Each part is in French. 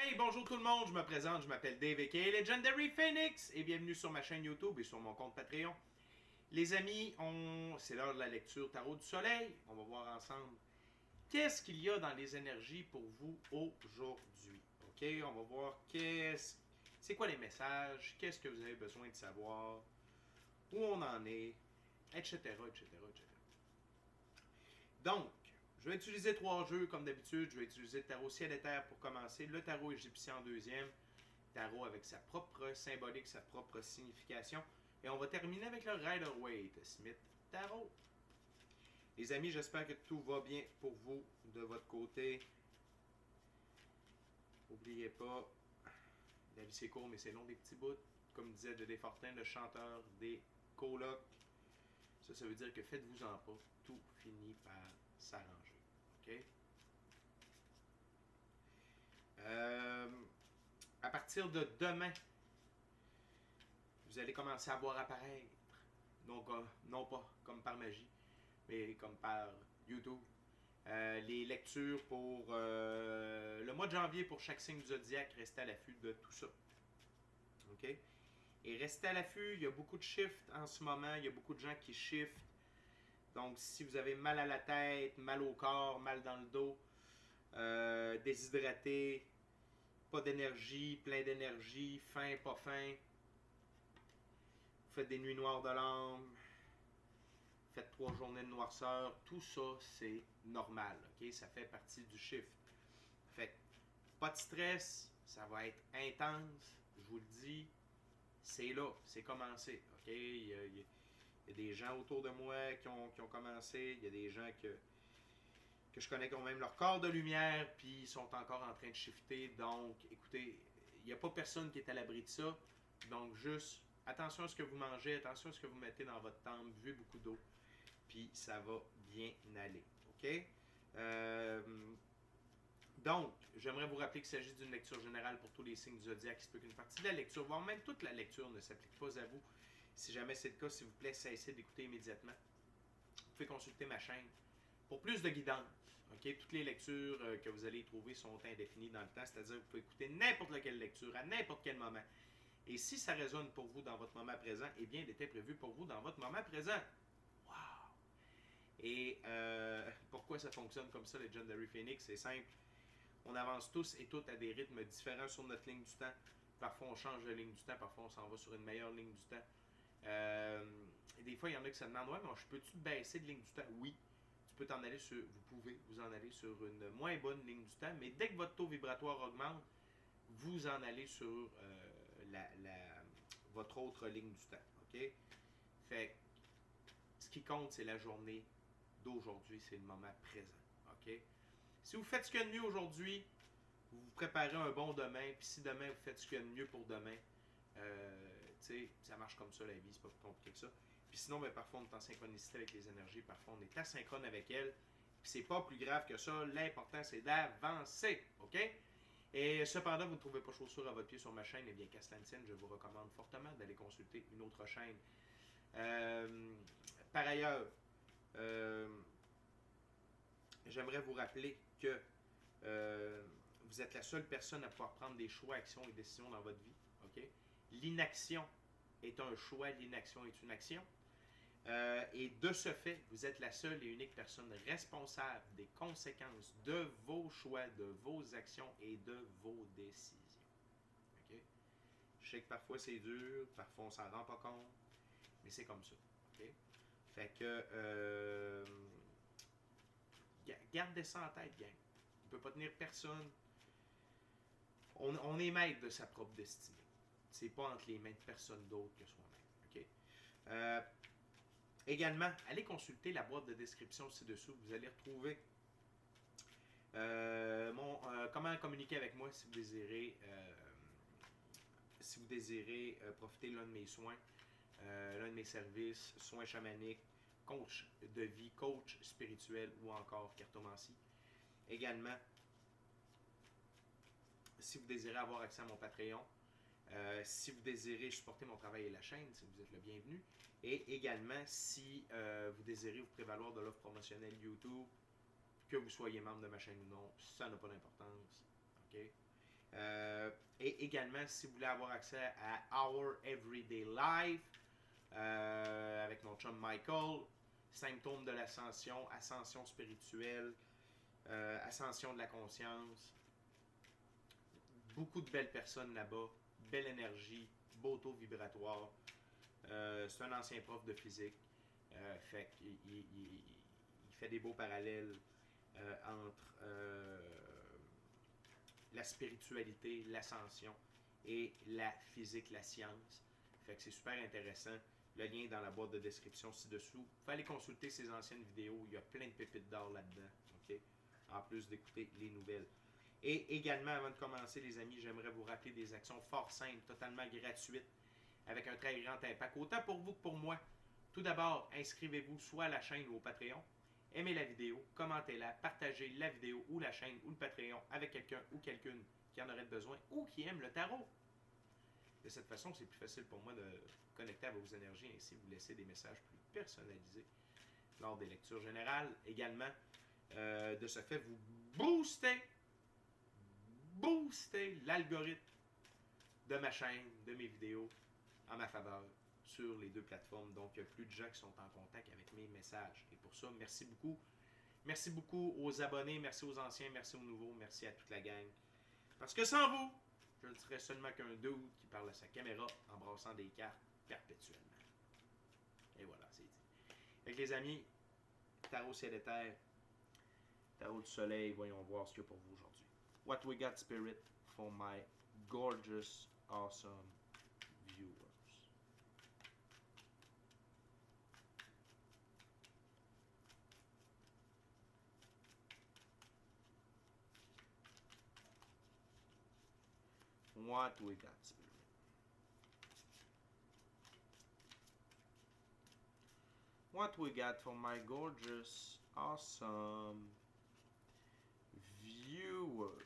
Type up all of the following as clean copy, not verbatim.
Hey, bonjour tout le monde, je me présente, je m'appelle Dave aka Legendary Phoenix et bienvenue sur ma chaîne YouTube et sur mon compte Patreon. Les amis, c'est l'heure de la lecture Tarot du Soleil. On va voir ensemble qu'est-ce qu'il y a dans les énergies pour vous aujourd'hui. Ok, on va voir c'est quoi les messages, qu'est-ce que vous avez besoin de savoir, où on en est, etc., etc., etc. Donc, je vais utiliser 3 jeux comme d'habitude. Je vais utiliser le tarot ciel et terre pour commencer, le tarot égyptien en deuxième, tarot avec sa propre symbolique, sa propre signification. Et on va terminer avec le Rider-Waite Smith Tarot. Les amis, j'espère que tout va bien pour vous de votre côté. N'oubliez pas, la vie c'est court mais c'est long des petits bouts. Comme disait Dédé Fortin, le chanteur des colocs. Ça veut dire que faites-vous-en pas, tout finit par s'arranger. OK? À partir de demain, vous allez commencer à voir apparaître, donc non pas comme par magie, mais comme par YouTube, les lectures pour le mois de janvier pour chaque signe du zodiaque. Restez à l'affût de tout ça. OK? Et restez à l'affût, il y a beaucoup de shifts en ce moment, il y a beaucoup de gens qui shiftent. Donc, si vous avez mal à la tête, mal au corps, mal dans le dos, déshydraté, pas d'énergie, plein d'énergie, faim, pas faim, vous faites des nuits noires de l'âme, faites 3 journées de noirceur, tout ça, c'est normal, ok? Ça fait partie du shift. Fait que, pas de stress, ça va être intense, je vous le dis, c'est là, c'est commencé, ok? Il y a des gens autour de moi qui ont commencé, il y a des gens que je connais qui ont même leur corps de lumière, puis ils sont encore en train de shifter. Donc, écoutez, il n'y a pas personne qui est à l'abri de ça. Donc, juste attention à ce que vous mangez, attention à ce que vous mettez dans votre temple, buvez beaucoup d'eau, puis ça va bien aller. OK? Donc, j'aimerais vous rappeler qu'il s'agit d'une lecture générale pour tous les signes du zodiaque, qui se peut qu'une partie de la lecture, voire même toute la lecture, ne s'applique pas à vous. Si jamais c'est le cas, s'il vous plaît, cessez d'écouter immédiatement. Vous pouvez consulter ma chaîne pour plus de guidance. Okay? Toutes les lectures que vous allez trouver sont indéfinies dans le temps, c'est-à-dire que vous pouvez écouter n'importe laquelle lecture à n'importe quel moment. Et si ça résonne pour vous dans votre moment présent, eh bien, il était prévu pour vous dans votre moment présent. Wow! Et pourquoi ça fonctionne comme ça, Legendary Phoenix? C'est simple. On avance tous et toutes à des rythmes différents sur notre ligne du temps. Parfois, on change de ligne du temps, parfois, on s'en va sur une meilleure ligne du temps. Et des fois, il y en a qui se demandent, ouais, mais je peux-tu baisser de ligne du temps? Oui. Vous pouvez vous en aller sur une moins bonne ligne du temps, mais dès que votre taux vibratoire augmente, vous en allez sur votre autre ligne du temps. OK? Fait ce qui compte, c'est la journée d'aujourd'hui, c'est le moment présent. OK? Si vous faites ce qu'il y a de mieux aujourd'hui, vous vous préparez un bon demain, puis si demain vous faites ce qu'il y a de mieux pour demain, ça marche comme ça la vie, c'est pas plus compliqué que ça. Puis sinon, ben, parfois on est en synchronicité avec les énergies, parfois on est asynchrone avec elles, puis c'est pas plus grave que ça, l'important c'est d'avancer, ok? Et cependant, vous ne trouvez pas chaussure à votre pied sur ma chaîne, eh bien qu'à cela ne tienne, je vous recommande fortement d'aller consulter une autre chaîne. Par ailleurs, j'aimerais vous rappeler que vous êtes la seule personne à pouvoir prendre des choix, actions et décisions dans votre vie. Okay? L'inaction est un choix, l'inaction est une action. Et de ce fait, vous êtes la seule et unique personne responsable des conséquences de vos choix, de vos actions et de vos décisions. Okay? Je sais que parfois c'est dur, parfois on s'en rend pas compte, mais c'est comme ça. Okay? Fait que gardez ça en tête, gang. On ne peut pas tenir personne. On est maître de sa propre destinée. C'est pas entre les mains de personne d'autre que soi-même. Okay? Également, allez consulter la boîte de description ci-dessous. Vous allez retrouver comment communiquer avec moi si vous désirez profiter de l'un de mes soins, l'un de mes services, soins chamaniques, coach de vie, coach spirituel ou encore cartomancie. Également, si vous désirez avoir accès à mon Patreon, si vous désirez supporter mon travail et la chaîne, si vous êtes le bienvenu. Et également, si vous désirez vous prévaloir de l'offre promotionnelle YouTube, que vous soyez membre de ma chaîne ou non, ça n'a pas d'importance. Okay? Et également, si vous voulez avoir accès à Our Everyday Life, avec mon chum Michael, symptômes de l'ascension, ascension spirituelle, ascension de la conscience, beaucoup de belles personnes là-bas, belle énergie, beau taux vibratoire. C'est un ancien prof de physique. Fait qu'il il fait des beaux parallèles entre la spiritualité, l'ascension et la physique, la science. Fait que c'est super intéressant. Le lien est dans la boîte de description ci-dessous. Vous pouvez aller consulter ses anciennes vidéos. Il y a plein de pépites d'or là-dedans. Okay? En plus d'écouter les nouvelles. Et également, avant de commencer, les amis, j'aimerais vous rappeler des actions fort simples, totalement gratuites, avec un très grand impact, autant pour vous que pour moi. Tout d'abord, inscrivez-vous soit à la chaîne ou au Patreon. Aimez la vidéo, commentez-la, partagez la vidéo ou la chaîne ou le Patreon avec quelqu'un ou quelqu'une qui en aurait besoin ou qui aime le tarot. De cette façon, c'est plus facile pour moi de connecter à vos énergies et ainsi vous laisser des messages plus personnalisés lors des lectures générales. Également, de ce fait, vous boostez l'algorithme de ma chaîne, de mes vidéos en ma faveur sur les deux plateformes. Donc, il y a plus de gens qui sont en contact avec mes messages. Et pour ça, merci beaucoup. Merci beaucoup aux abonnés, merci aux anciens, merci aux nouveaux, merci à toute la gang. Parce que sans vous, je ne serais seulement qu'un dude qui parle à sa caméra en brassant des cartes perpétuellement. Et voilà, c'est dit. Avec les amis, tarot ciel et terre, tarot du soleil, voyons voir ce qu'il y a pour vous aujourd'hui. What we got, Spirit, for my gorgeous, awesome viewers. What we got, Spirit. What we got for my gorgeous, awesome viewers.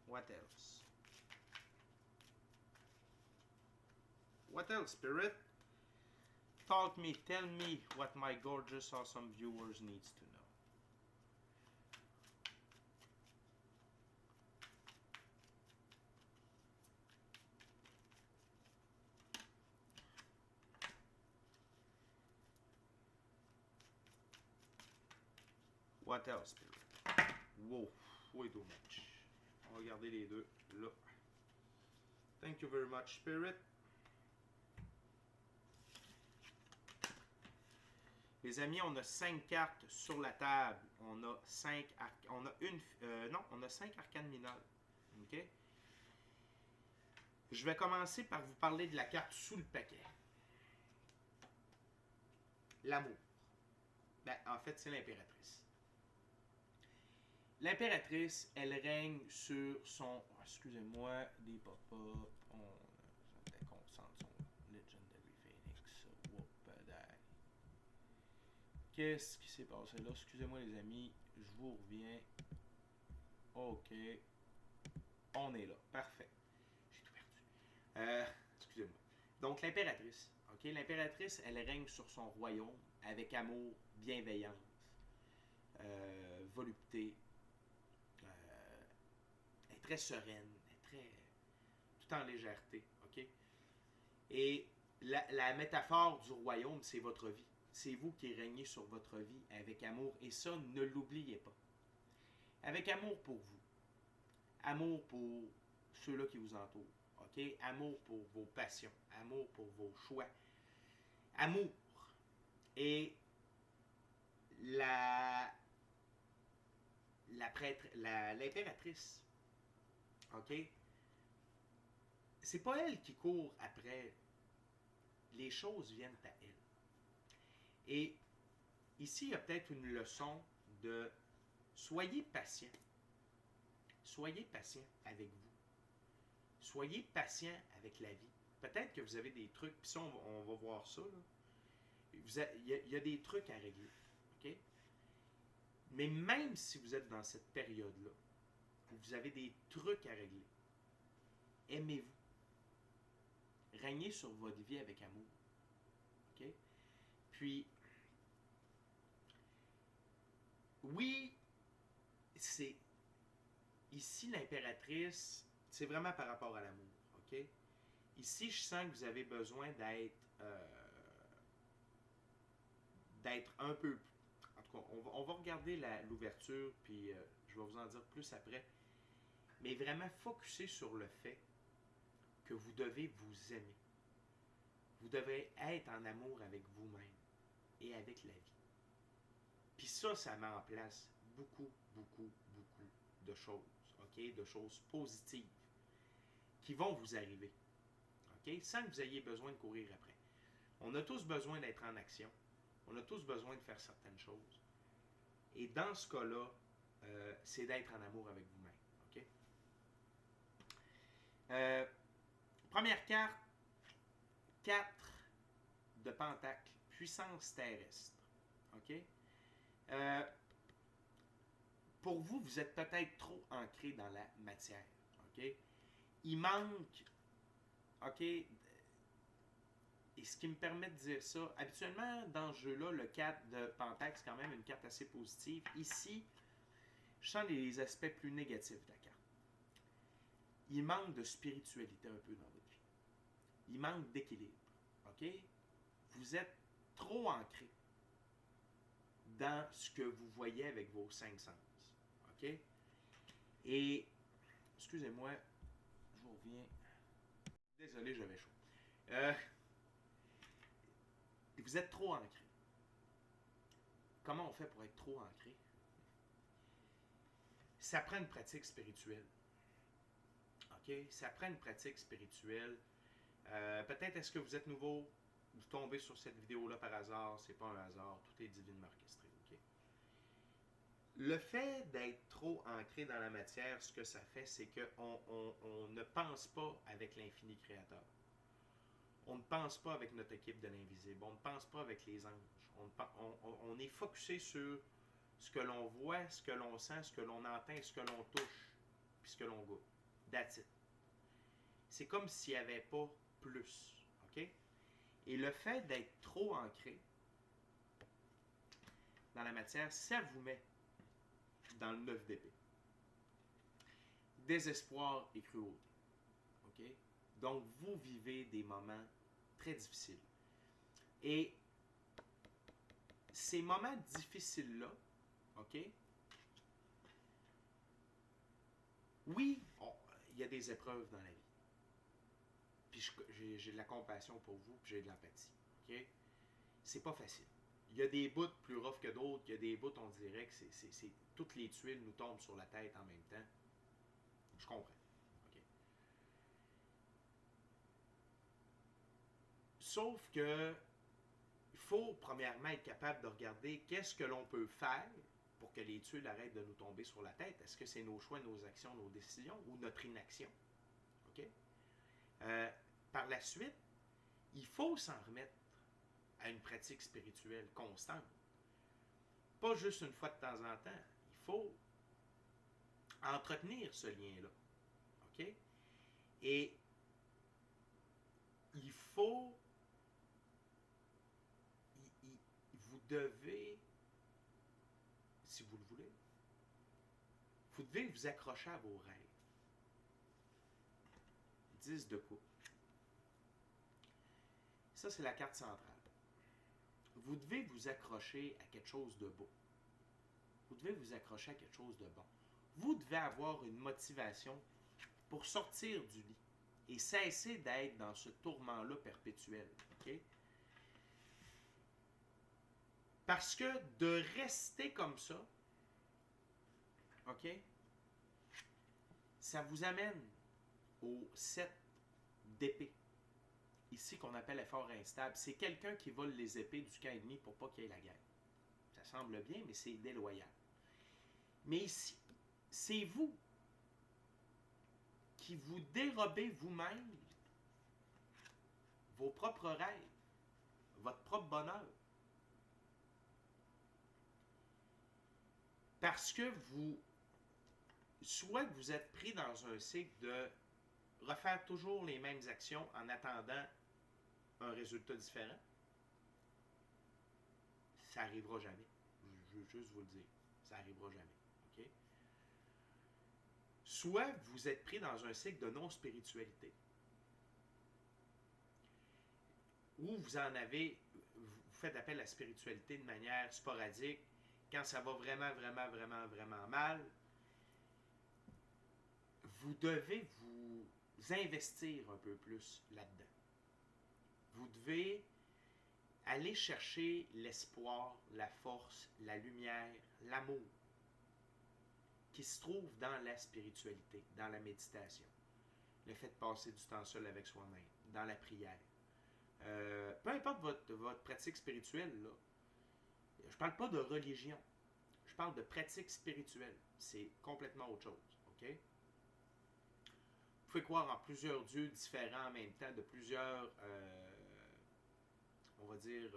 What else? What else, Spirit? Talk me, tell me what my gorgeous, awesome viewers needs to know. What else, Spirit? Wow, way too much. On va regarder les deux là. Thank you very much, Spirit. Les amis, on a 5 cartes sur la table. On a 5 on a on a 5 arcanes mineures. OK? Je vais commencer par vous parler de la carte sous le paquet. L'amour. Ben, en fait, c'est l'impératrice. L'impératrice, elle règne sur son... Oh, excusez-moi, des pop-up. On concentre son Legendary Phoenix. Whoop-a-die. Qu'est-ce qui s'est passé là? Excusez-moi les amis, je vous reviens. OK. On est là. Parfait. J'ai tout perdu. Excusez-moi. Donc, l'impératrice. OK? L'impératrice, elle règne sur son royaume avec amour, bienveillance, volupté. Elle est très sereine, elle est très... tout en légèreté. OK? Et la métaphore du royaume, c'est votre vie. C'est vous qui régnez sur votre vie avec amour. Et ça, ne l'oubliez pas. Avec amour pour vous. Amour pour ceux-là qui vous entourent. OK? Amour pour vos passions. Amour pour vos choix. Amour. Et l'impératrice. OK? C'est pas elle qui court après. Les choses viennent à elle. Et ici, il y a peut-être une leçon de soyez patient. Soyez patient avec vous. Soyez patient avec la vie. Peut-être que vous avez des trucs, puis ça, on va voir ça. Il y a des trucs à régler. OK? Mais même si vous êtes dans cette période-là, ou vous avez des trucs à régler, aimez-vous. Régnez sur votre vie avec amour. OK? Puis, oui, c'est ici l'impératrice, c'est vraiment par rapport à l'amour. OK? Ici, je sens que vous avez besoin d'être un peu. En tout cas, on va regarder l'ouverture, puis je vais vous en dire plus après. Mais vraiment, focuser sur le fait que vous devez vous aimer. Vous devez être en amour avec vous-même et avec la vie. Puis ça met en place beaucoup, beaucoup, beaucoup de choses, OK? De choses positives qui vont vous arriver, OK? Sans que vous ayez besoin de courir après. On a tous besoin d'être en action. On a tous besoin de faire certaines choses. Et dans ce cas-là, c'est d'être en amour avec vous-même, OK? Première carte, 4 de pentacle, puissance terrestre, OK? Pour vous, vous êtes peut-être trop ancré dans la matière, OK? Il manque, OK? Et ce qui me permet de dire ça, habituellement, dans ce jeu-là, le 4 de pentacle, c'est quand même une carte assez positive. Ici, je sens les aspects plus négatifs de la carte. Il manque de spiritualité un peu dans votre vie. Il manque d'équilibre, OK? Vous êtes trop ancré dans ce que vous voyez avec vos 5 sens, OK? Et, excusez-moi, je reviens. Désolé, j'avais chaud. Vous êtes trop ancré. Comment on fait pour être trop ancré? Ça prend une pratique spirituelle. OK? Ça prend une pratique spirituelle. Peut-être est-ce que vous êtes nouveau, vous tombez sur cette vidéo-là par hasard, c'est pas un hasard, tout est divinement orchestré. OK? Le fait d'être trop ancré dans la matière, ce que ça fait, c'est qu'on ne pense pas avec l'infini créateur. On ne pense pas avec notre équipe de l'invisible. On ne pense pas avec les anges. On est focusé sur ce que l'on voit, ce que l'on sent, ce que l'on entend, ce que l'on touche, puis ce que l'on goûte. That's it. C'est comme s'il n'y avait pas plus. OK? Et le fait d'être trop ancré dans la matière, ça vous met dans le 9 d'épée. Désespoir et cruauté. OK? Donc, vous vivez des moments très difficiles. Et ces moments difficiles-là, OK? Oui, il y a des épreuves dans la vie. Puis j'ai de la compassion pour vous, puis j'ai de l'empathie. OK? C'est pas facile. Il y a des bouts plus rough que d'autres. Il y a des bouts, on dirait que toutes les tuiles nous tombent sur la tête en même temps. Je comprends. OK? Sauf que il faut premièrement être capable de regarder qu'est-ce que l'on peut faire pour que les tuiles arrêtent de nous tomber sur la tête. Est-ce que c'est nos choix, nos actions, nos décisions ou notre inaction? OK? Par la suite, il faut s'en remettre à une pratique spirituelle constante. Pas juste une fois de temps en temps. Il faut entretenir ce lien-là. OK? Et il faut... vous devez, si vous le voulez, vous devez vous accrocher à vos rêves. 10 de coupe. Ça, c'est la carte centrale. Vous devez vous accrocher à quelque chose de beau. Vous devez vous accrocher à quelque chose de bon. Vous devez avoir une motivation pour sortir du lit et cesser d'être dans ce tourment-là perpétuel. OK? Parce que de rester comme ça, OK, ça vous amène au 7 d'épée. Ici, qu'on appelle effort instable. C'est quelqu'un qui vole les épées du camp ennemi pour pas qu'il y ait la guerre. Ça semble bien, mais c'est déloyal. Mais ici, c'est vous qui vous dérobez vous-même vos propres rêves, votre propre bonheur. Parce que vous soit que vous êtes pris dans un cycle de refaire toujours les mêmes actions en attendant un résultat différent, ça n'arrivera jamais. Je veux juste vous le dire. Ça n'arrivera jamais. OK? Soit vous êtes pris dans un cycle de non-spiritualité, où vous faites appel à la spiritualité de manière sporadique, quand ça va vraiment, vraiment, vraiment, vraiment mal, vous devez vous investir un peu plus là-dedans. Vous devez aller chercher l'espoir, la force, la lumière, l'amour qui se trouve dans la spiritualité, dans la méditation. Le fait de passer du temps seul avec soi-même, dans la prière. Peu importe votre pratique spirituelle, là, je parle pas de religion, je parle de pratique spirituelle. C'est complètement autre chose. OK? Vous pouvez croire en plusieurs dieux différents en même temps, de plusieurs, on va dire,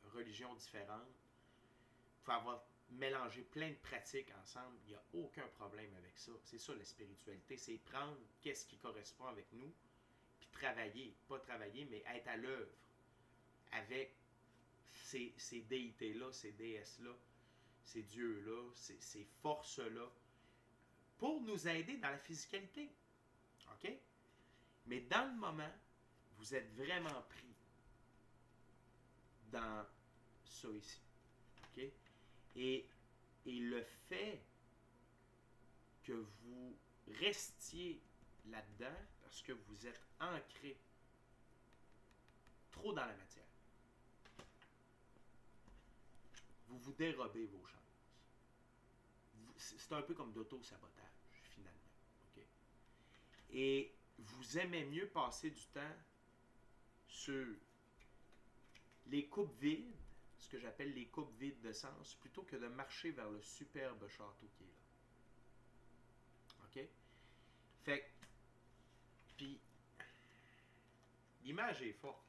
religions différentes. Vous pouvez avoir mélangé plein de pratiques ensemble. Il n'y a aucun problème avec ça. C'est ça la spiritualité, c'est prendre qu'est-ce qui correspond avec nous, puis travailler, pas travailler, mais être à l'œuvre avec ces déités-là, ces déesses-là, ces dieux-là, ces forces-là, pour nous aider dans la physicalité. OK? Mais dans le moment, vous êtes vraiment pris dans ça ici. OK? Et le fait que vous restiez là-dedans, parce que vous êtes ancré trop dans la matière, vous vous dérobez vos chances. C'est un peu comme d'auto-sabotage, finalement. OK? Et vous aimez mieux passer du temps sur les coupes vides, ce que j'appelle les coupes vides de sens, plutôt que de marcher vers le superbe château qui est là. OK? Fait que, puis, l'image est forte.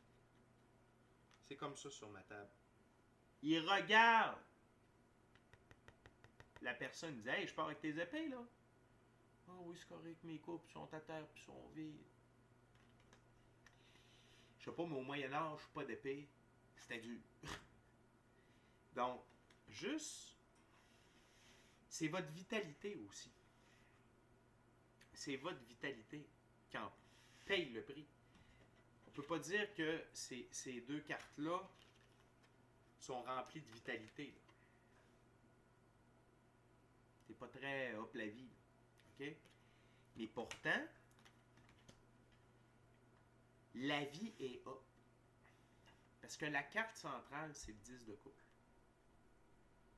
C'est comme ça sur ma table. Il regarde la personne, il dit « Hey, je pars avec tes épées, là. » « Ah oui, c'est correct, mes coupes sont à terre puis sont vides. » Je sais pas, mais au Moyen-Âge, pas d'épée. C'était dur. Donc, juste, c'est votre vitalité aussi. C'est votre vitalité qui en paye le prix. On ne peut pas dire que ces deux cartes-là sont remplies de vitalité. C'est pas très hop la vie. OK? Mais pourtant, la vie est hop. Parce que la carte centrale, c'est le 10 de coupe.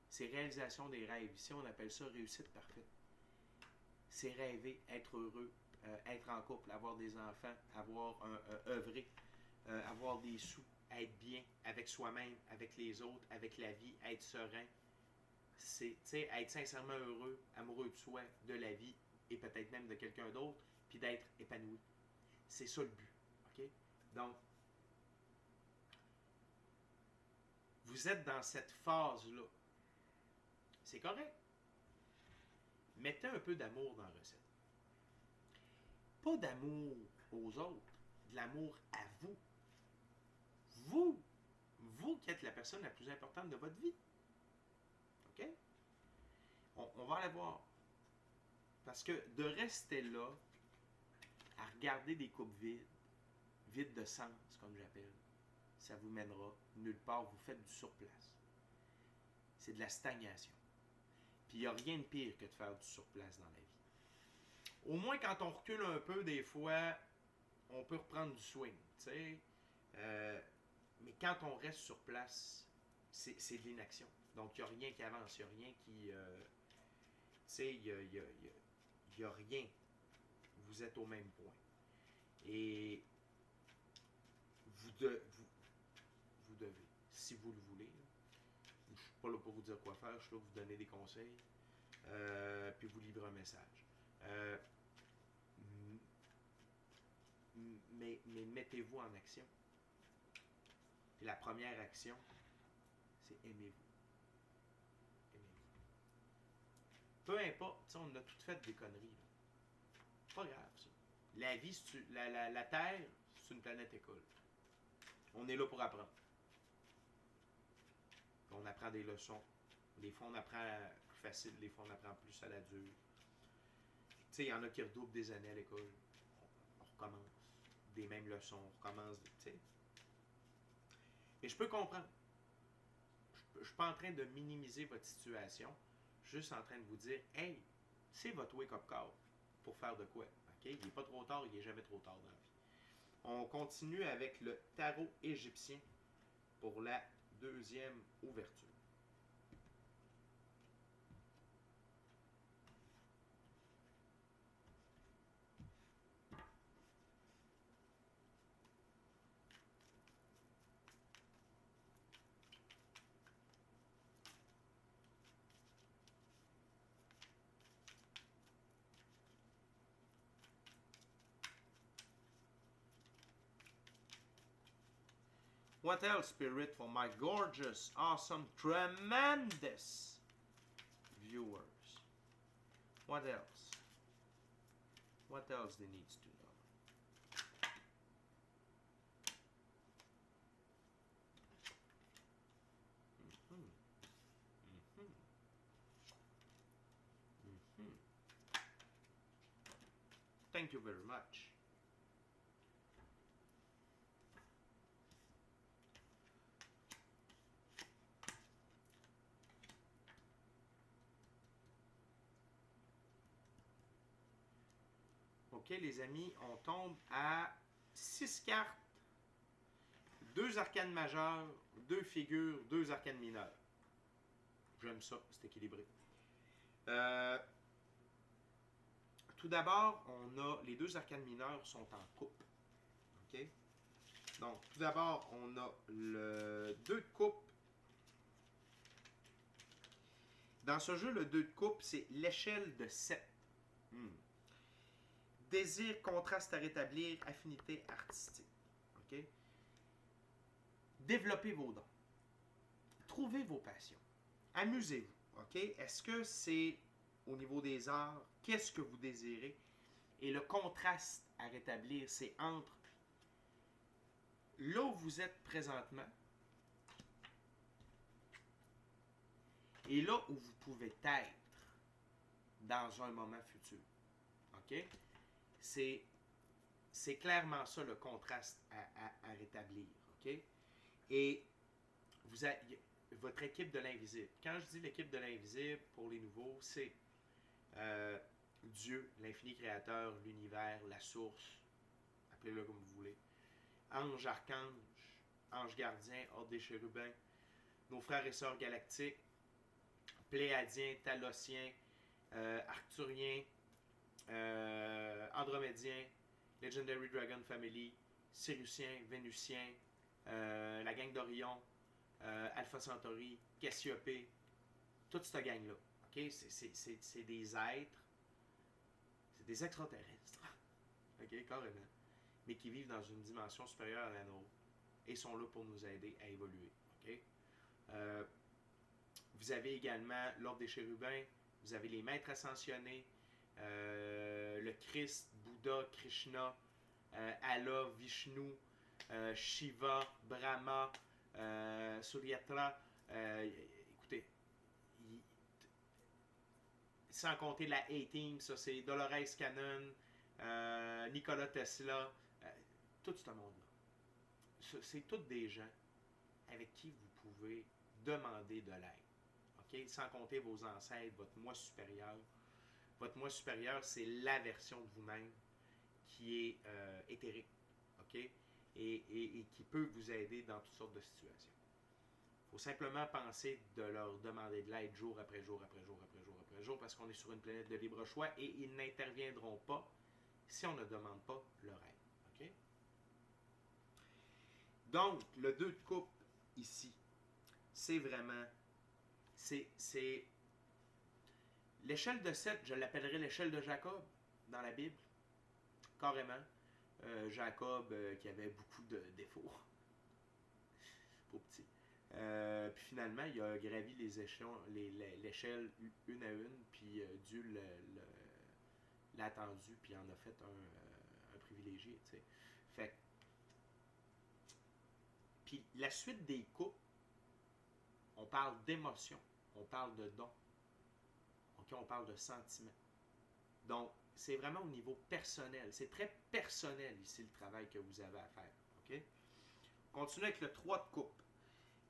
C'est réalisation des rêves. Ici, on appelle ça réussite parfaite. C'est rêver, être heureux, être en couple, avoir des enfants, avoir œuvrer, avoir des sous, être bien avec soi-même, avec les autres, avec la vie, être serein. C'est être sincèrement heureux, amoureux de soi, de la vie et peut-être même de quelqu'un d'autre, puis d'être épanoui. C'est ça le but. OK? Donc, vous êtes dans cette phase-là. C'est correct. Mettez un peu d'amour dans la recette. Pas d'amour aux autres, de l'amour à vous. Vous qui êtes la personne la plus importante de votre vie. OK? On va aller voir. Parce que de rester là, à regarder des coupes vides de sens, comme j'appelle, ça vous mènera nulle part. Vous faites du surplace. C'est de la stagnation. Puis il n'y a rien de pire que de faire du surplace dans la vie. Au moins, quand on recule un peu, des fois, on peut reprendre du swing. Mais quand on reste sur place, c'est de l'inaction. Donc, il n'y a rien qui avance, il n'y a rien qui... il n'y a rien. Vous êtes au même point. Et vous devez, si vous le voulez, je ne suis pas là pour vous dire quoi faire, je suis là pour vous donner des conseils, puis vous livrer un message. Mais mettez-vous en action. Et la première action, c'est aimez-vous. Aimez-vous. Peu importe, on a toutes fait des conneries. Là. Pas grave, ça. La vie, la Terre, c'est une planète école. On est là pour apprendre. On apprend des leçons. Des fois, on apprend plus facile, des fois, on apprend plus à la dure. Tu sais, il y en a qui redoublent des années à l'école. On recommence. Des mêmes leçons, on recommence, tu sais. Mais je peux comprendre. Je ne suis pas en train de minimiser votre situation. Je suis juste en train de vous dire, hey, c'est votre wake-up call pour faire de quoi. Okay? Il n'est pas trop tard, il n'est jamais trop tard dans la vie. On continue avec le tarot égyptien pour la deuxième ouverture. What else, Spirit, for my gorgeous, awesome, tremendous viewers? What else? What else they need to know? Thank you very much. OK, les amis, on tombe à 6 cartes, 2 arcanes majeures, 2 figures, 2 arcanes mineures. J'aime ça, c'est équilibré. Tout d'abord, on a les 2 arcanes mineures sont en coupe. OK? Donc, tout d'abord, on a le 2 de coupe. Dans ce jeu, le 2 de coupe, c'est l'échelle de 7. Désir, contraste à rétablir, affinité artistique. OK? Développez vos dons. Trouvez vos passions. Amusez-vous. OK? Est-ce que c'est au niveau des arts? Qu'est-ce que vous désirez? Et le contraste à rétablir, c'est entre là où vous êtes présentement et là où vous pouvez être dans un moment futur. OK? C'est clairement ça le contraste à rétablir. OK? Et vous avez votre équipe de l'invisible. Quand je dis l'équipe de l'invisible, pour les nouveaux, c'est Dieu, l'infini créateur, l'univers, la source, appelez-le comme vous voulez. Ange, archange, ange gardien, ordre des chérubins, nos frères et sœurs galactiques, pléadiens, talosiens, arcturiens, andromédiens, Legendary Dragon Family, Siriusien, Vénusien, la gang d'Orion, Alpha Centauri, Cassiopée, toute cette gang-là. Okay? C'est des êtres, c'est des extraterrestres, okay? Carrément, mais qui vivent dans une dimension supérieure à la nôtre et sont là pour nous aider à évoluer. Okay? Vous avez également l'ordre des chérubins, vous avez les maîtres ascensionnés, le Christ, Bouddha, Krishna, Allah, Vishnu, Shiva, Brahma, Suryatra, écoutez, sans compter la A-Team, ça c'est Dolores Cannon, Nikola Tesla, tout ce monde-là. C'est tous des gens avec qui vous pouvez demander de l'aide. Okay? Sans compter vos ancêtres, votre moi supérieur. Votre moi supérieur, c'est la version de vous-même qui est éthérique. Okay? Et qui peut vous aider dans toutes sortes de situations. Il faut simplement penser de leur demander de l'aide jour après jour après jour après jour après jour parce qu'on est sur une planète de libre choix et ils n'interviendront pas si on ne demande pas leur aide. Okay? Donc, le 2 de coupe ici, c'est vraiment... C'est l'échelle de 7, je l'appellerais l'échelle de Jacob dans la Bible. Carrément. Jacob qui avait beaucoup de défauts. Pauvre petit. Puis finalement, il a gravi l'échelle une à une, puis Dieu l'a attendu, puis en a fait un privilégié. T'sais. Fait que, puis la suite des coupes, on parle d'émotion, on parle de don, okay, on parle de sentiment. Donc, c'est vraiment au niveau personnel. C'est très personnel ici le travail que vous avez à faire. Okay? On continue avec le 3 de coupe.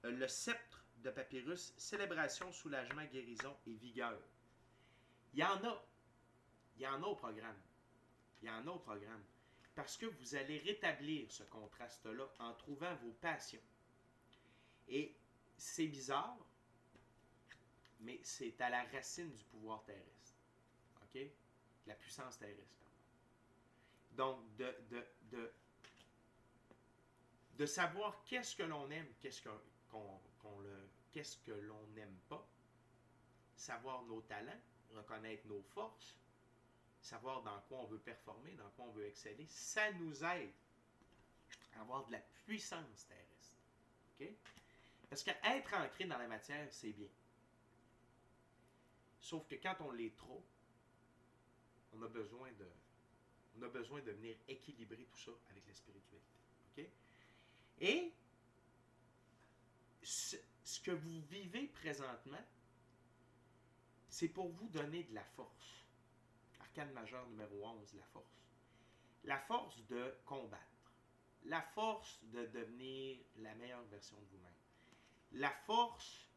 Le sceptre de papyrus, célébration, soulagement, guérison et vigueur. Il y en a. Il y en a au programme. Il y en a au programme. Parce que vous allez rétablir ce contraste-là en trouvant vos passions. Et c'est bizarre, mais c'est à la racine du pouvoir terrestre. OK? La puissance terrestre, pardon. Donc, de savoir qu'est-ce que l'on aime, qu'est-ce que l'on n'aime pas, savoir nos talents, reconnaître nos forces, savoir dans quoi on veut performer, dans quoi on veut exceller, ça nous aide à avoir de la puissance terrestre. Okay? Parce qu'être ancré dans la matière, c'est bien. Sauf que quand on l'est trop, on a besoin de venir équilibrer tout ça avec la spiritualité. Okay? Et ce que vous vivez présentement, c'est pour vous donner de la force. Arcane majeure numéro 11, la force. La force de combattre. La force de devenir la meilleure version de vous-même. La force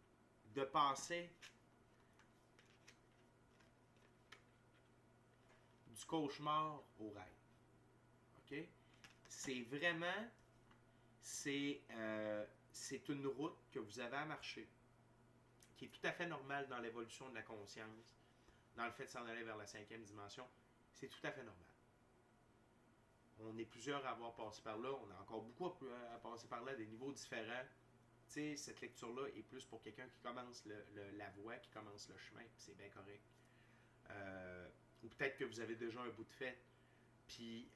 de passer du cauchemar au rêve. OK? C'est vraiment, c'est une route que vous avez à marcher, qui est tout à fait normale dans l'évolution de la conscience, dans le fait de s'en aller vers la 5e dimension. C'est tout à fait normal. On est plusieurs à avoir passé par là. On a encore beaucoup à passer par là à des niveaux différents. Tu sais, cette lecture-là est plus pour quelqu'un qui commence la voie, qui commence le chemin, puis c'est bien correct. Ou peut-être que vous avez déjà un bout de fait, puis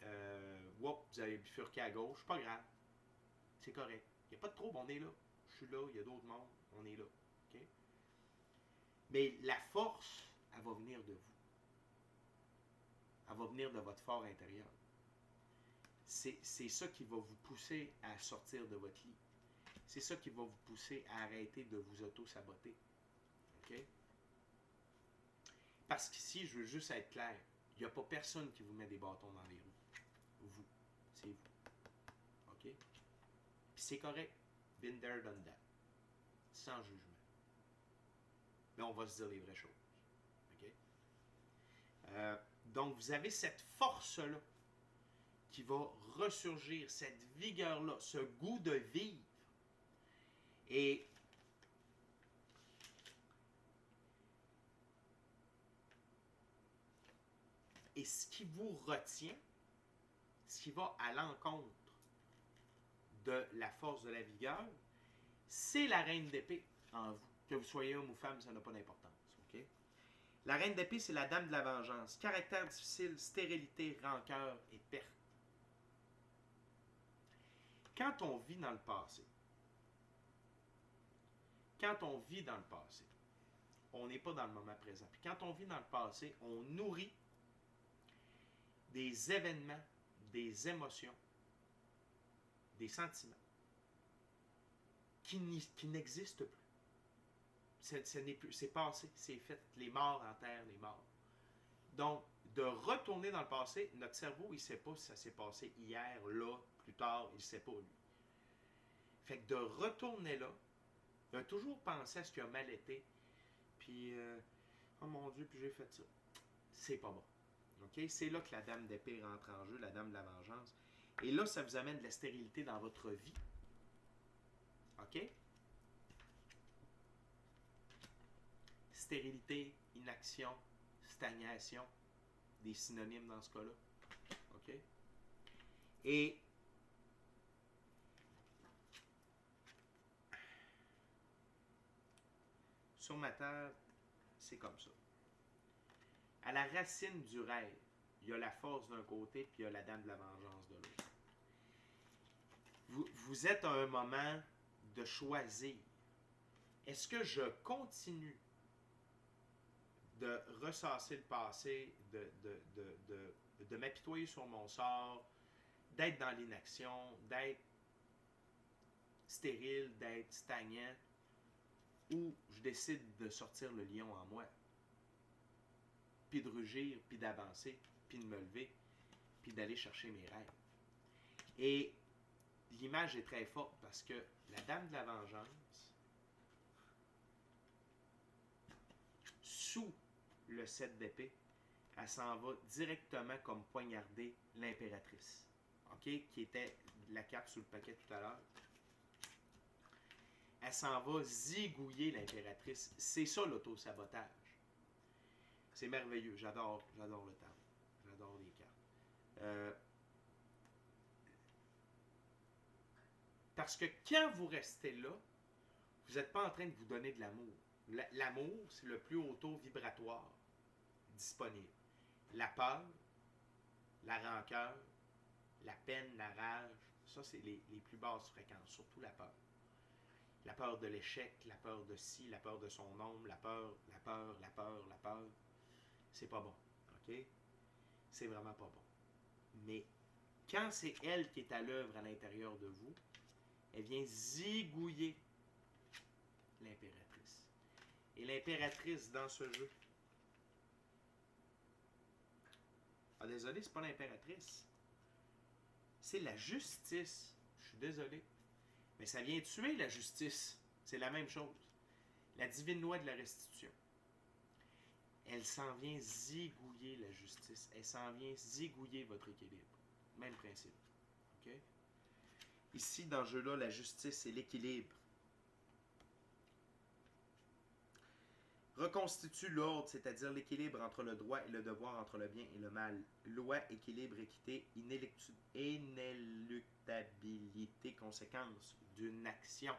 vous avez bifurqué à gauche. Pas grave. C'est correct. Il n'y a pas de trouble, on est là. Je suis là, il y a d'autres mondes, on est là. Okay? Mais la force, elle va venir de vous. Elle va venir de votre fort intérieur. C'est ça qui va vous pousser à sortir de votre lit. C'est ça qui va vous pousser à arrêter de vous auto-saboter. OK? Parce qu'ici, je veux juste être clair, il n'y a pas personne qui vous met des bâtons dans les roues. Vous. C'est vous. OK? Puis c'est correct. Been there, done that. Sans jugement. Mais on va se dire les vraies choses. OK? Donc, vous avez cette force-là qui va ressurgir, cette vigueur-là, ce goût de vivre. Et ce qui vous retient, ce qui va à l'encontre de la force de la vigueur, c'est la reine d'épée en vous. Que vous soyez homme ou femme, ça n'a pas d'importance. Okay? La reine d'épée, c'est la dame de la vengeance. Caractère difficile, stérilité, rancœur et perte. Quand on vit dans le passé, on n'est pas dans le moment présent. Puis quand on vit dans le passé, on nourrit des événements, des émotions, des sentiments qui n'existent plus. C'est passé, c'est fait. Les morts enterrent les morts. Donc, de retourner dans le passé, notre cerveau, il ne sait pas si ça s'est passé hier, là, plus tard, il ne sait pas, lui. Fait que de retourner là, de toujours penser à ce qui a mal été, puis, oh mon Dieu, puis j'ai fait ça. C'est pas bon. Okay? C'est là que la dame d'épée rentre en jeu, la dame de la vengeance. Et là, ça vous amène de la stérilité dans votre vie. OK? Stérilité, inaction, stagnation, des synonymes dans ce cas-là. OK? Et sur ma terre, c'est comme ça. À la racine du rêve, il y a la force d'un côté, puis il y a la dame de la vengeance de l'autre. Vous êtes à un moment de choisir Est-ce que je continue de ressasser le passé, de m'apitoyer sur mon sort, d'être dans l'inaction, d'être stérile, d'être stagnant, ou je décide de sortir le lion en moi, puis de rugir, puis d'avancer, puis de me lever, puis d'aller chercher mes rêves. Et l'image est très forte parce que la Dame de la Vengeance, sous le 7 d'épée, elle s'en va directement comme poignarder l'impératrice. OK? Qui était la carte sous le paquet tout à l'heure. Elle s'en va zigouiller l'impératrice. C'est ça l'auto-sabotage. C'est merveilleux. J'adore le temps. J'adore les cartes. Parce que quand vous restez là, vous n'êtes pas en train de vous donner de l'amour. L'amour, c'est le plus haut taux vibratoire disponible. La peur, la rancœur, la peine, la rage, ça c'est les plus basses fréquences, surtout la peur. La peur de l'échec, la peur de ci, la peur de son ombre, la peur, c'est pas bon, ok? C'est vraiment pas bon. Mais quand c'est elle qui est à l'œuvre à l'intérieur de vous, elle vient zigouiller l'impératrice. Et l'impératrice dans ce jeu, désolé, c'est pas l'impératrice. C'est la justice. Je suis désolé. Mais ça vient tuer la justice. C'est la même chose. La divine loi de la restitution. Elle s'en vient zigouiller la justice. Elle s'en vient zigouiller votre équilibre. Même principe. OK? Ici, dans ce jeu-là, la justice et l'équilibre reconstitue l'ordre, c'est-à-dire l'équilibre entre le droit et le devoir, entre le bien et le mal. Loi, équilibre, équité, inéluctabilité, conséquence d'une action.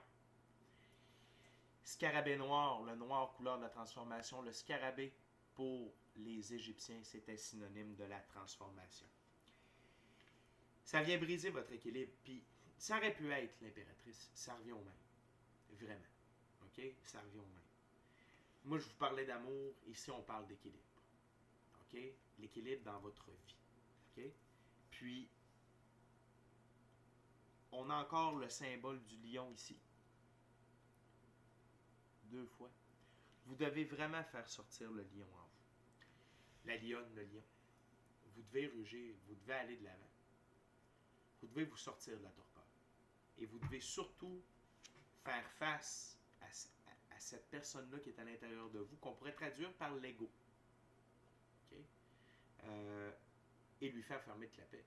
Scarabée noir, le noir couleur de la transformation. Le scarabée, pour les Égyptiens, c'était synonyme de la transformation. Ça vient briser votre équilibre, puis ça aurait pu être l'impératrice. Ça revient au même. Vraiment. OK? Ça revient au même. Moi, je vous parlais d'amour. Ici, on parle d'équilibre. OK? L'équilibre dans votre vie. OK? Puis, on a encore le symbole du lion ici. 2 fois. Vous devez vraiment faire sortir le lion en vous. La lionne, le lion. Vous devez rugir. Vous devez aller de l'avant. Vous devez vous sortir de la torpeur. Et vous devez surtout faire face à cette personne-là qui est à l'intérieur de vous, qu'on pourrait traduire par l'ego. Okay? Et lui faire fermer le clapet.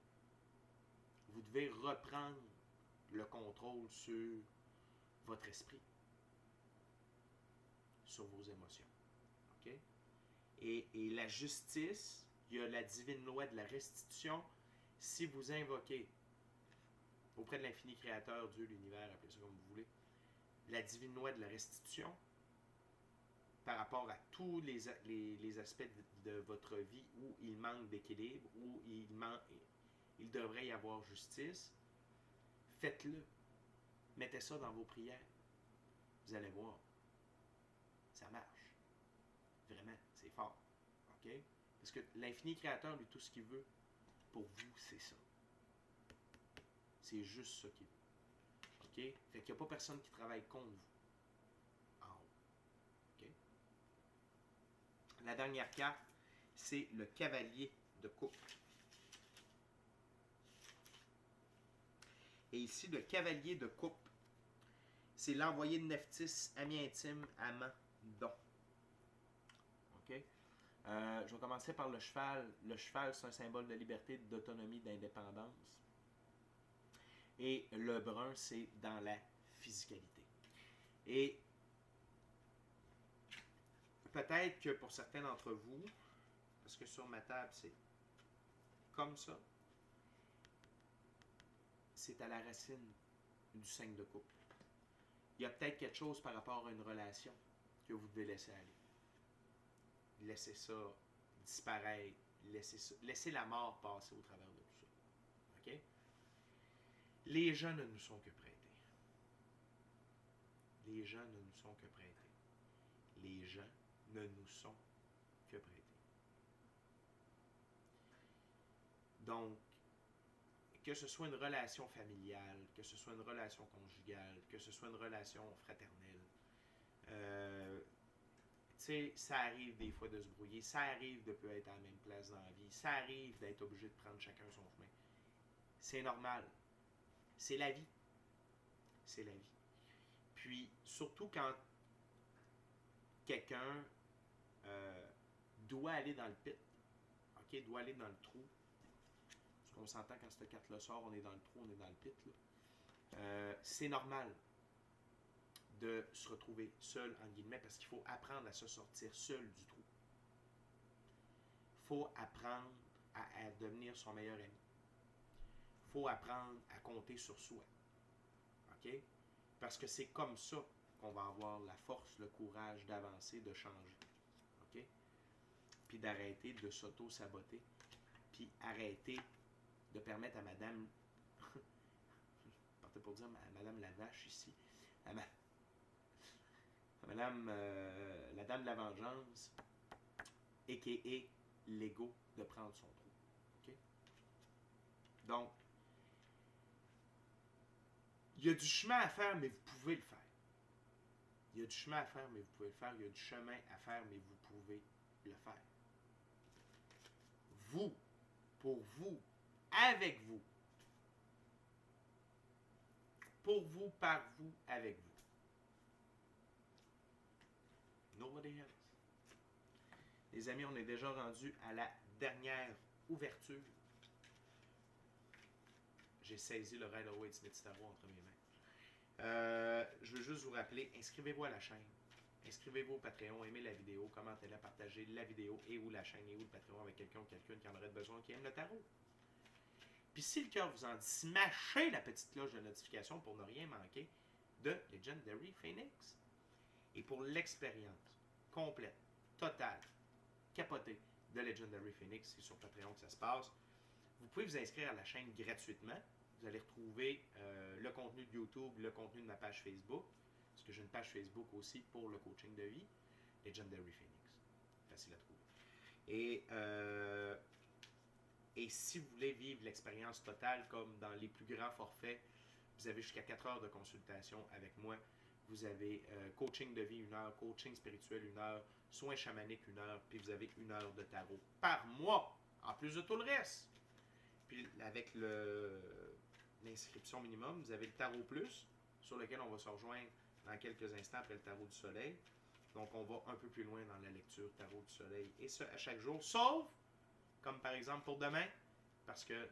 Vous devez reprendre le contrôle sur votre esprit, sur vos émotions. Okay? Et la justice, il y a la divine loi de la restitution. Si vous invoquez auprès de l'infini créateur, Dieu, l'univers, appelez ça comme vous voulez, la divine loi de la restitution, par rapport à tous les aspects de votre vie où il manque d'équilibre, où il devrait y avoir justice, faites-le. Mettez ça dans vos prières. Vous allez voir. Ça marche. Vraiment, c'est fort. OK? Parce que l'infini créateur, lui, tout ce qu'il veut, pour vous, c'est ça. C'est juste ça qu'il veut. OK? Fait qu'il n'y a pas personne qui travaille contre vous. En haut. OK? La dernière carte, c'est le cavalier de coupe. Et ici, le cavalier de coupe, c'est l'envoyé de Nephthys, ami intime, amant, don. OK? Je vais commencer par le cheval. Le cheval, c'est un symbole de liberté, d'autonomie, d'indépendance. Et le brun, c'est dans la physicalité. Et peut-être que pour certains d'entre vous, parce que sur ma table, c'est comme ça, c'est à la racine du 5 de coupe. Il y a peut-être quelque chose par rapport à une relation que vous devez laisser aller. Laissez ça disparaître. Laissez la mort passer au travers de tout ça. OK? Les gens ne nous sont que prêtés. Les gens ne nous sont que prêtés. Les gens ne nous sont que prêtés. Donc, que ce soit une relation familiale, que ce soit une relation conjugale, que ce soit une relation fraternelle, tu sais, ça arrive des fois de se brouiller, ça arrive de ne plus être à la même place dans la vie, ça arrive d'être obligé de prendre chacun son chemin. C'est normal. C'est la vie. C'est la vie. Puis, surtout quand quelqu'un doit aller dans le pit, ok, doit aller dans le trou, parce qu'on s'entend quand cette carte-là sort, on est dans le trou, on est dans le pit, c'est normal de se retrouver seul, entre guillemets, parce qu'il faut apprendre à se sortir seul du trou. Il faut apprendre à devenir son meilleur ami. Il faut apprendre à compter sur soi. OK? Parce que c'est comme ça qu'on va avoir la force, le courage d'avancer, de changer. OK? Puis d'arrêter de s'auto-saboter. Puis arrêter de permettre à madame... je partais pour dire à madame la vache ici. À madame la dame de la vengeance, a.k.a. l'ego, de prendre son trou. OK? Donc, il y a du chemin à faire, mais vous pouvez le faire. Il y a du chemin à faire, mais vous pouvez le faire. Il y a du chemin à faire, mais vous pouvez le faire. Vous, pour vous, avec vous. Pour vous, par vous, avec vous. Nobody else. Les amis, on est déjà rendu à la dernière ouverture. J'ai saisi le Rider-Waite-Smith Tarot entre mes mains. Je veux juste vous rappeler, inscrivez-vous à la chaîne. Inscrivez-vous au Patreon, aimez la vidéo, commentez-la, partagez la vidéo et ou la chaîne et ou le Patreon avec quelqu'un ou quelqu'une qui en aurait besoin, qui aime le tarot. Puis si le cœur vous en dit, smachez la petite cloche de notification pour ne rien manquer de Legendary Phoenix. Et pour l'expérience complète, totale, capotée de Legendary Phoenix, c'est sur Patreon que ça se passe, vous pouvez vous inscrire à la chaîne gratuitement. Vous allez retrouver le contenu de YouTube, le contenu de ma page Facebook, parce que j'ai une page Facebook aussi pour le coaching de vie, Legendary Phoenix. Facile à trouver. Et si vous voulez vivre l'expérience totale, comme dans les plus grands forfaits, vous avez jusqu'à 4 heures de consultation avec moi. Vous avez coaching de vie 1 heure, coaching spirituel 1 heure, soins chamaniques 1 heure, puis vous avez 1 heure de tarot par mois, en plus de tout le reste. Puis avec l'inscription minimum, vous avez le tarot plus, sur lequel on va se rejoindre dans quelques instants après le tarot du soleil. Donc on va un peu plus loin dans la lecture tarot du soleil, et ça à chaque jour, sauf, comme par exemple pour demain, parce que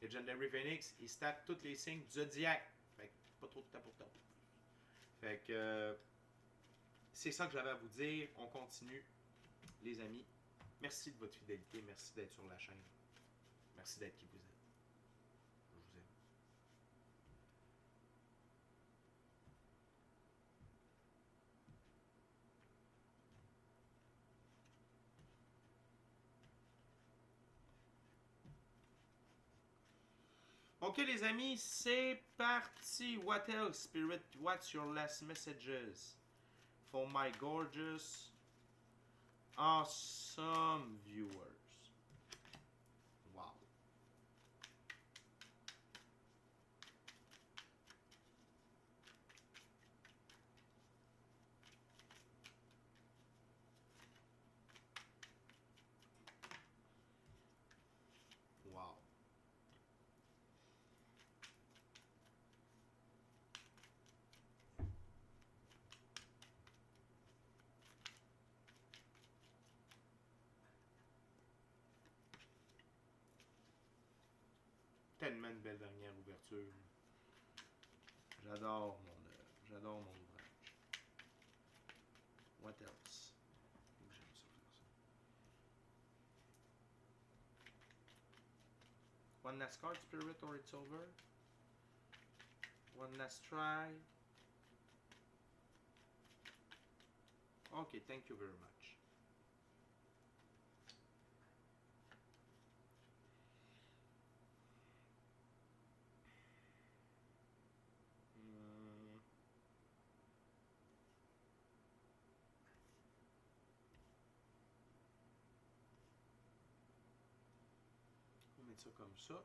Legendary Phoenix, il se tape tous les signes du zodiaque. Fait que pas trop de temps pour temps. Fait que c'est ça que j'avais à vous dire. On continue, les amis. Merci de votre fidélité. Merci d'être sur la chaîne. Merci d'être qui vous êtes. Je vous aime. Ok les amis, c'est parti. What else, Spirit? What's your last messages for my gorgeous, awesome viewers? Wow. Wow. Tellement de belle dernière ouverture. J'adore mon œuvre. J'adore mon ouvrage. What else? J'aime ça faire ça. One last card, Spirit, or it's over? One last try. Okay, thank you very much. mettre ça comme ça.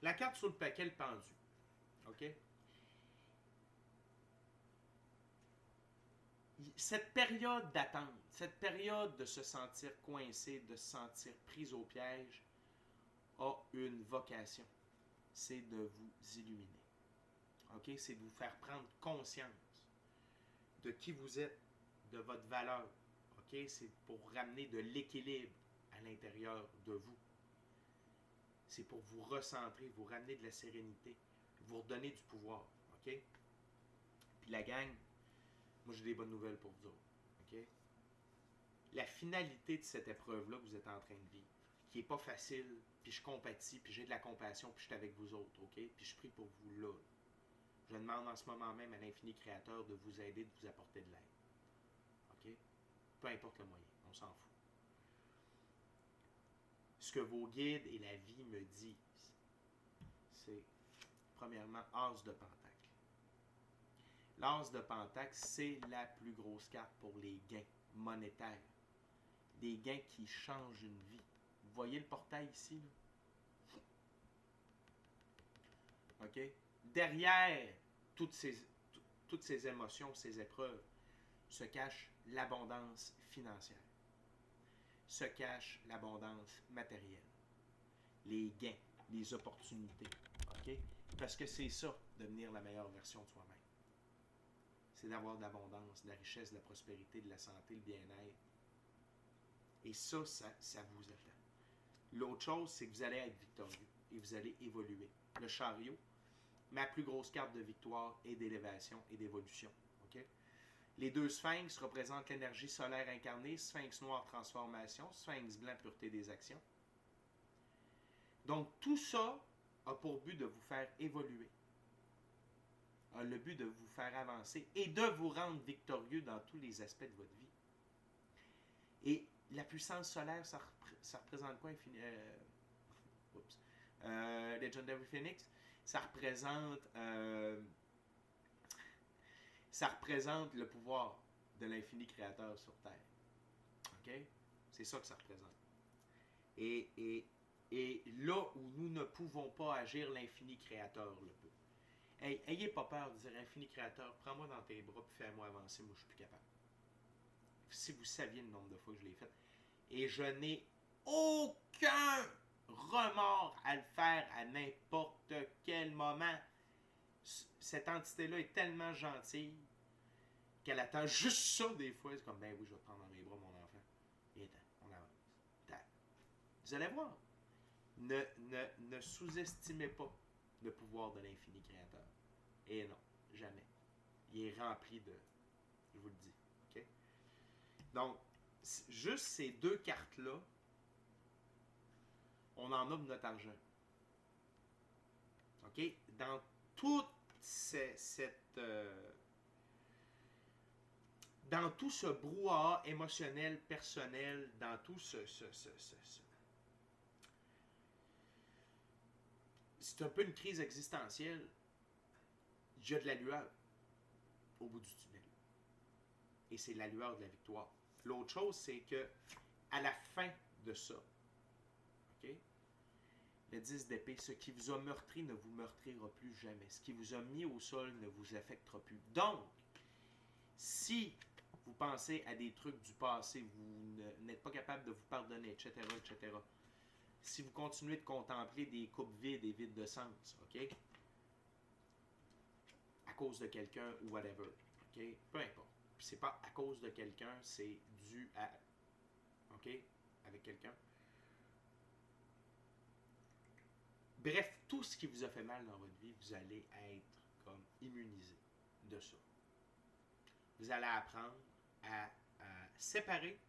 La carte sur le paquet, le pendu. OK? Cette période d'attente, cette période de se sentir coincé, de se sentir pris au piège, a une vocation. C'est de vous illuminer. OK? C'est de vous faire prendre conscience de qui vous êtes, de votre valeur. OK? C'est pour ramener de l'équilibre à l'intérieur de vous. C'est pour vous recentrer, vous ramener de la sérénité, vous redonner du pouvoir. OK? Puis la gang, moi j'ai des bonnes nouvelles pour vous autres. OK? La finalité de cette épreuve-là que vous êtes en train de vivre, qui n'est pas facile, puis je compatis, puis j'ai de la compassion, puis je suis avec vous autres. OK? Puis je prie pour vous là. Je demande en ce moment même à l'infini créateur de vous aider, de vous apporter de l'aide. OK? Peu importe le moyen, on s'en fout. Ce que vos guides et la vie me disent, c'est premièrement As de Pentacle. L'As de Pentacle, c'est la plus grosse carte pour les gains monétaires. Des gains qui changent une vie. Vous voyez le portail ici, là? OK? Derrière toutes ces émotions, ces épreuves, se cache l'abondance financière. Se cache l'abondance matérielle. Les gains, les opportunités. OK? Parce que c'est ça, devenir la meilleure version de soi-même. C'est d'avoir de l'abondance, de la richesse, de la prospérité, de la santé, le bien-être. Et ça vous attend. L'autre chose, c'est que vous allez être victorieux et vous allez évoluer. Le chariot, ma plus grosse carte de victoire et d'élévation et d'évolution. Okay? Les deux sphinx représentent l'énergie solaire incarnée, sphinx noir transformation, sphinx blanc pureté des actions. Donc tout ça a pour but de vous faire évoluer, a le but de vous faire avancer et de vous rendre victorieux dans tous les aspects de votre vie. Et la puissance solaire, ça représente quoi? Legendary Phoenix, ça représente le pouvoir de l'infini créateur sur Terre. OK? C'est ça que ça représente. Et là où nous ne pouvons pas agir, l'infini créateur le peut. Hey, ayez pas peur de dire infini créateur, prends-moi dans tes bras et fais-moi avancer, moi je suis plus capable. Si vous saviez le nombre de fois que je l'ai fait. Et je n'ai aucun remords à le faire à n'importe quel moment. Cette entité-là est tellement gentille qu'elle attend juste ça des fois. C'est comme, ben oui, je vais te prendre dans mes bras, mon enfant. Viens, on avance. Vous allez voir. Ne sous-estimez pas le pouvoir de l'infini créateur. Et non, jamais. Il est rempli de... Je vous le dis. OK? Donc, juste ces deux cartes-là, on en a de notre argent. OK? Dans toute dans tout ce brouhaha émotionnel, personnel, dans tout c'est un peu une crise existentielle. Il y a de la lueur au bout du tunnel. Et c'est la lueur de la victoire. L'autre chose, c'est que à la fin de ça, OK? Le 10 d'épée, ce qui vous a meurtri ne vous meurtrira plus jamais. Ce qui vous a mis au sol ne vous affectera plus. Donc, si vous pensez à des trucs du passé, vous n'êtes pas capable de vous pardonner, etc., etc., si vous continuez de contempler des coupes vides et vides de sens, OK? À cause de quelqu'un ou whatever, OK? Peu importe. Puis c'est pas à cause de quelqu'un, c'est dû à... OK? Avec quelqu'un. Bref, tout ce qui vous a fait mal dans votre vie, vous allez être comme immunisé de ça. Vous allez apprendre à séparer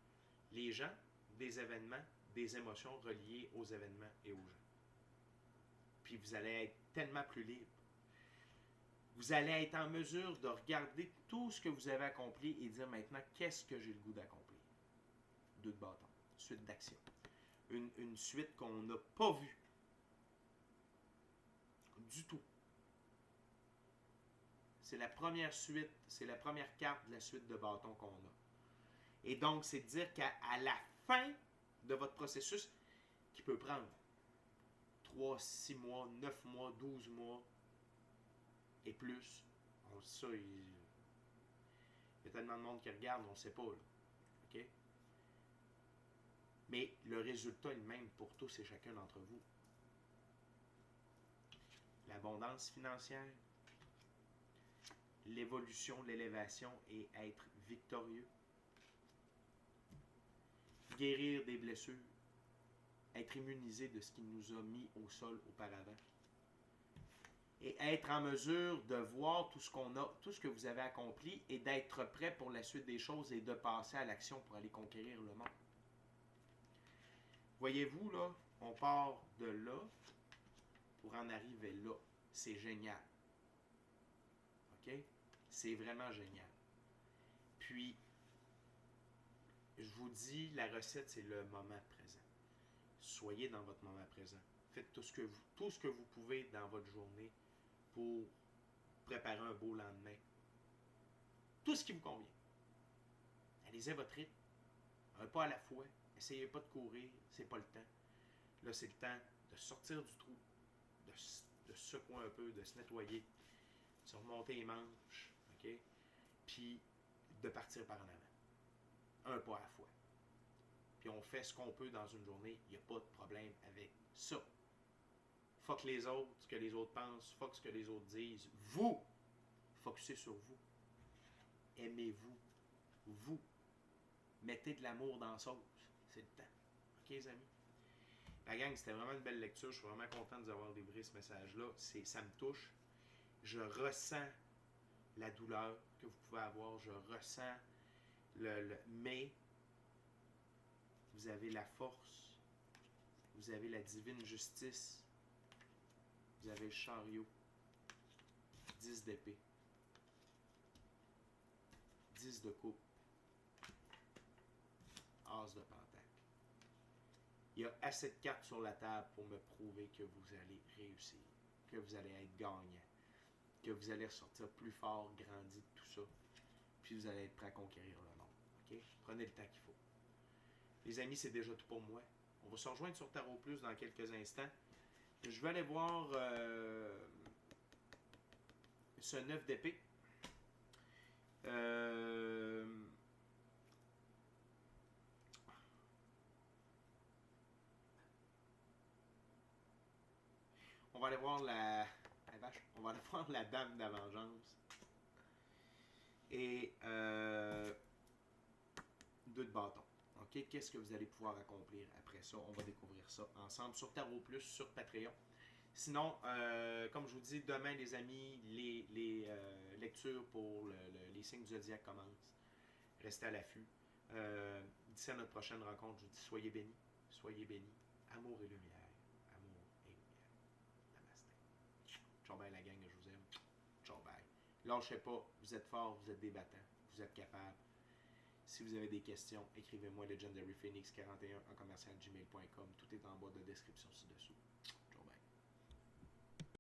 les gens des événements, des émotions reliées aux événements et aux gens. Puis vous allez être tellement plus libre. Vous allez être en mesure de regarder tout ce que vous avez accompli et dire maintenant, qu'est-ce que j'ai le goût d'accomplir? 2 de bâton, suite d'action. Une suite qu'on n'a pas vue. Du tout. C'est la première suite, c'est la première carte de la suite de bâton qu'on a. Et donc, c'est de dire qu'à la fin de votre processus, qui peut prendre 3, 6 mois, 9 mois, 12 mois et plus. Ça, il y a tellement de monde qui regarde, on ne sait pas. Là. OK? Mais le résultat est le même pour tous et chacun d'entre vous. L'abondance financière, l'évolution, l'élévation et être victorieux. Guérir des blessures. Être immunisé de ce qui nous a mis au sol auparavant. Et être en mesure de voir tout ce qu'on a, tout ce que vous avez accompli et d'être prêt pour la suite des choses et de passer à l'action pour aller conquérir le monde. Voyez-vous, là, on part de là pour en arriver là. C'est génial. OK? C'est vraiment génial. Puis, je vous dis, la recette, c'est le moment présent. Soyez dans votre moment présent. Faites tout ce que vous pouvez dans votre journée pour préparer un beau lendemain. Tout ce qui vous convient. Allez-y à votre rythme. Un pas à la fois. Essayez pas de courir. C'est pas le temps. Là, c'est le temps de sortir du trou, de secouer un peu, de se nettoyer, de se remonter les manches, OK? Puis de partir par en avant. Un pas à la fois. Puis on fait ce qu'on peut dans une journée. Il n'y a pas de problème avec ça. Fuck les autres, ce que les autres pensent, fuck ce que les autres disent. Vous, focussez sur vous. Aimez-vous. Vous. Mettez de l'amour dans la sauce. C'est le temps. OK, les amis? La gang, c'était vraiment une belle lecture. Je suis vraiment content de vous avoir livré ce message-là. Ça me touche. Je ressens la douleur que vous pouvez avoir. Je ressens mais vous avez la force. Vous avez la divine justice. Vous avez le chariot. 10 d'épée. 10 de coupe. As de pentacle. Il y a assez de cartes sur la table pour me prouver que vous allez réussir, que vous allez être gagnant, que vous allez ressortir plus fort, grandi de tout ça, puis vous allez être prêt à conquérir le monde. Okay? Prenez le temps qu'il faut. Les amis, c'est déjà tout pour moi. On va se rejoindre sur Tarot Plus dans quelques instants. Je vais aller voir ce 9 d'épée. On va aller voir on va aller voir la dame de la vengeance. Et 2 de bâton. OK? Qu'est-ce que vous allez pouvoir accomplir après ça? On va découvrir ça ensemble sur Tarot Plus, sur Patreon. Sinon, comme je vous dis, demain, les amis, les lectures pour les signes du zodiaque commencent. Restez à l'affût. D'ici à notre prochaine rencontre, je vous dis soyez bénis. Soyez bénis. Amour et lumière. Amour et lumière. Namasté. Ciao bye la gang, je vous aime. Ciao bye. Lâchez pas. Vous êtes forts, vous êtes des battants. Vous êtes capables. Si vous avez des questions, écrivez-moi legendaryphoenix41@gmail.com. Tout est en bas de description ci-dessous.